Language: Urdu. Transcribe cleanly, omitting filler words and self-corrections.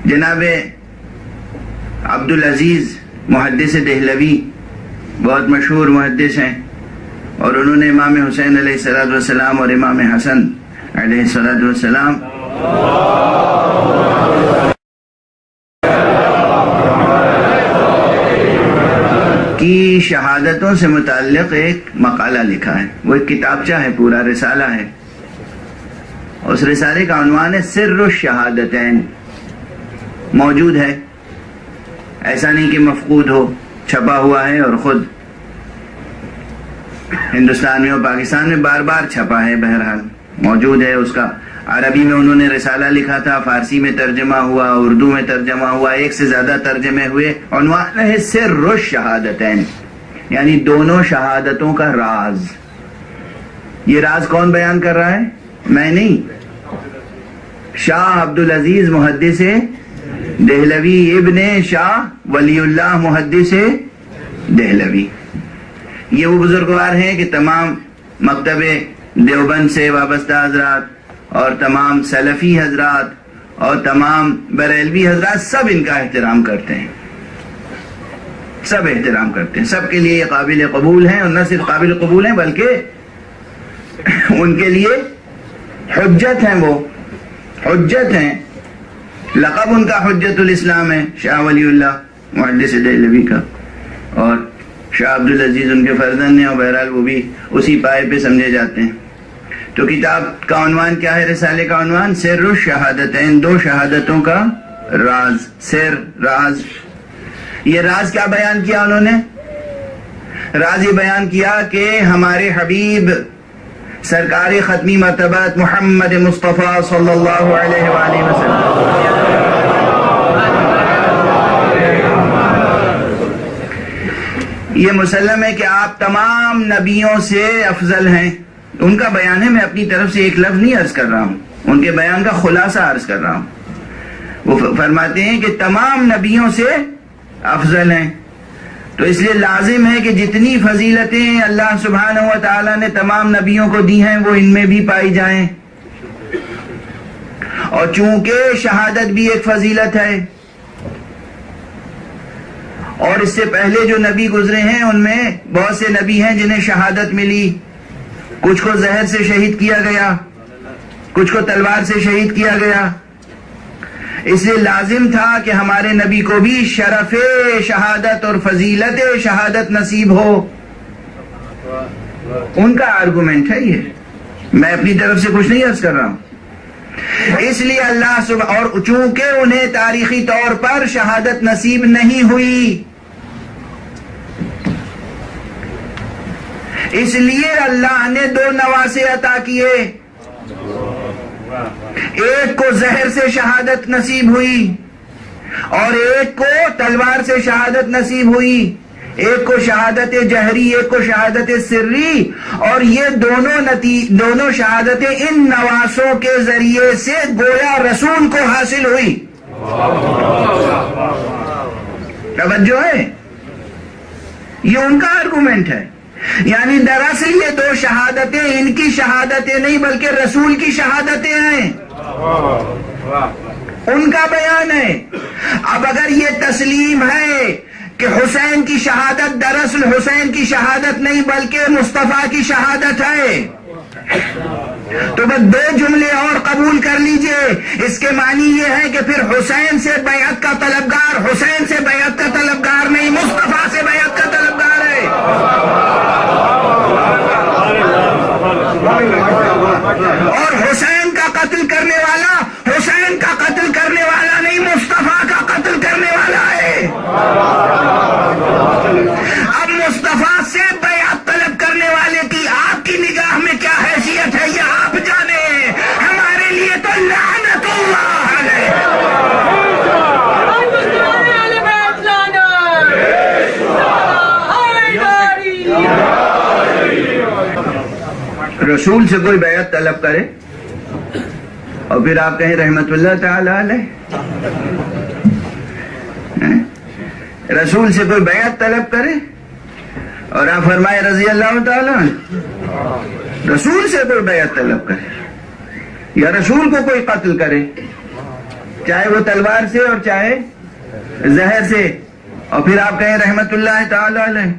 جناب عبدالعزیز محدث دہلوی بہت مشہور محدث ہیں، اور انہوں نے امام حسین علیہ السلام اور امام حسن علیہ السلام کی شہادتوں سے متعلق ایک مقالہ لکھا ہے. وہ ایک کتابچہ ہے، پورا رسالہ ہے. اس رسالے کا عنوان ہے سر الشہادتین. موجود ہے، ایسا نہیں کہ مفقود ہو، چھپا ہوا ہے، اور خود ہندوستان میں اور پاکستان میں بار بار چھپا ہے. بہرحال موجود ہے. اس کا عربی میں انہوں نے رسالہ لکھا تھا، فارسی میں ترجمہ ہوا، اردو میں ترجمہ ہوا، ایک سے زیادہ ترجمے ہوئے. عنوان ہے سر الشہادتین، یعنی دونوں شہادتوں کا راز. یہ راز کون بیان کر رہا ہے؟ میں نہیں، شاہ عبدالعزیز محدث دہلوی ابن شاہ ولی اللہ محدث دہلوی. یہ وہ بزرگوار ہیں کہ تمام مکتب دیوبند سے وابستہ حضرات اور تمام سلفی حضرات اور تمام بریلوی حضرات سب ان کا احترام کرتے ہیں، سب احترام کرتے ہیں. سب کے لیے یہ قابل قبول ہیں، اور نہ صرف قابل قبول ہیں بلکہ ان کے لیے حجت ہیں. وہ حجت ہیں. لقب ان کا حجت الاسلام ہے، شاہ ولی اللہ محدث دہلوی کا، اور شاہ عبدالعزیز ان کے فرزند ہیں، اور بہرحال وہ بھی اسی پائے پہ سمجھے جاتے ہیں. تو کتاب کا عنوان کیا ہے؟ رسالے کا عنوان سر الشہادتین، دو شہادتوں کا راز. سر، راز. یہ راز کیا بیان کیا انہوں نے؟ راز یہ بیان کیا کہ ہمارے حبیب سرکار ختمی مرتبت محمد مصطفیٰ صلی اللہ علیہ وآلہ وسلم یہ مسلم ہے کہ آپ تمام نبیوں سے افضل ہیں. ان کا بیان ہے، میں اپنی طرف سے ایک لفظ نہیں عرض کر رہا ہوں، ان کے بیان کا خلاصہ عرض کر رہا ہوں. وہ فرماتے ہیں کہ تمام نبیوں سے افضل ہیں. تو اس لیے لازم ہے کہ جتنی فضیلتیں اللہ سبحانہ و تعالی نے تمام نبیوں کو دی ہیں وہ ان میں بھی پائی جائیں. اور چونکہ شہادت بھی ایک فضیلت ہے، اور اس سے پہلے جو نبی گزرے ہیں ان میں بہت سے نبی ہیں جنہیں شہادت ملی. کچھ کو زہر سے شہید کیا گیا، کچھ کو تلوار سے شہید کیا گیا. اس لیے لازم تھا کہ ہمارے نبی کو بھی شرف شہادت اور فضیلت شہادت نصیب ہو. ان کا آرگومنٹ ہے یہ، میں اپنی طرف سے کچھ نہیں عرض کر رہا ہوں. اس لیے اللہ اور چونکہ انہیں تاریخی طور پر شہادت نصیب نہیں ہوئی، اس لیے اللہ نے دو نواسے عطا کیے. ایک کو زہر سے شہادت نصیب ہوئی، اور ایک کو تلوار سے شہادت نصیب ہوئی. ایک کو شہادت جہری، ایک کو شہادت سری. اور یہ دونوں شہادتیں ان نواسوں کے ذریعے سے گویا رسول کو حاصل ہوئی. توجہ ہے، یہ ان کا آرگومنٹ ہے. یعنی دراصل یہ دو شہادتیں ان کی شہادتیں نہیں بلکہ رسول کی شہادتیں ہیں، ان کا بیان ہے. اب اگر یہ تسلیم ہے کہ حسین کی شہادت دراصل حسین کی شہادت نہیں بلکہ مصطفیٰ کی شہادت ہے، تو بس دو جملے اور قبول کر لیجئے. اس کے معنی یہ ہے کہ پھر حسین سے بیعت کا طلبگار حسین سے بیعت کا طلبگار نہیں، مصطفیٰ سے بیعت کا طلبگار ہے. اور حسین کا قتل کرنے والا حسین کا قتل کرنے والا نہیں، مصطفیٰ کا قتل کرنے والا ہے. اب مصطفیٰ سے بیعت طلب کرنے والے کی آپ کی نگاہ میں کیا حیثیت ہے یہ آپ جانیں. ہمارے لیے تو لعنت اللہ علیہ. رسول سے کوئی بیعت طلب کرے اور پھر آپ کہیں رحمت اللہ تعالی علیہ. رسول سے کوئی بیعت طلب کرے اور آپ فرمائے رضی اللہ تعالی عنہ. رسول سے کوئی بیعت طلب کرے یا رسول کو کوئی قتل کرے، چاہے وہ تلوار سے اور چاہے زہر سے، اور پھر آپ کہیں رحمت اللہ تعالی علیہ.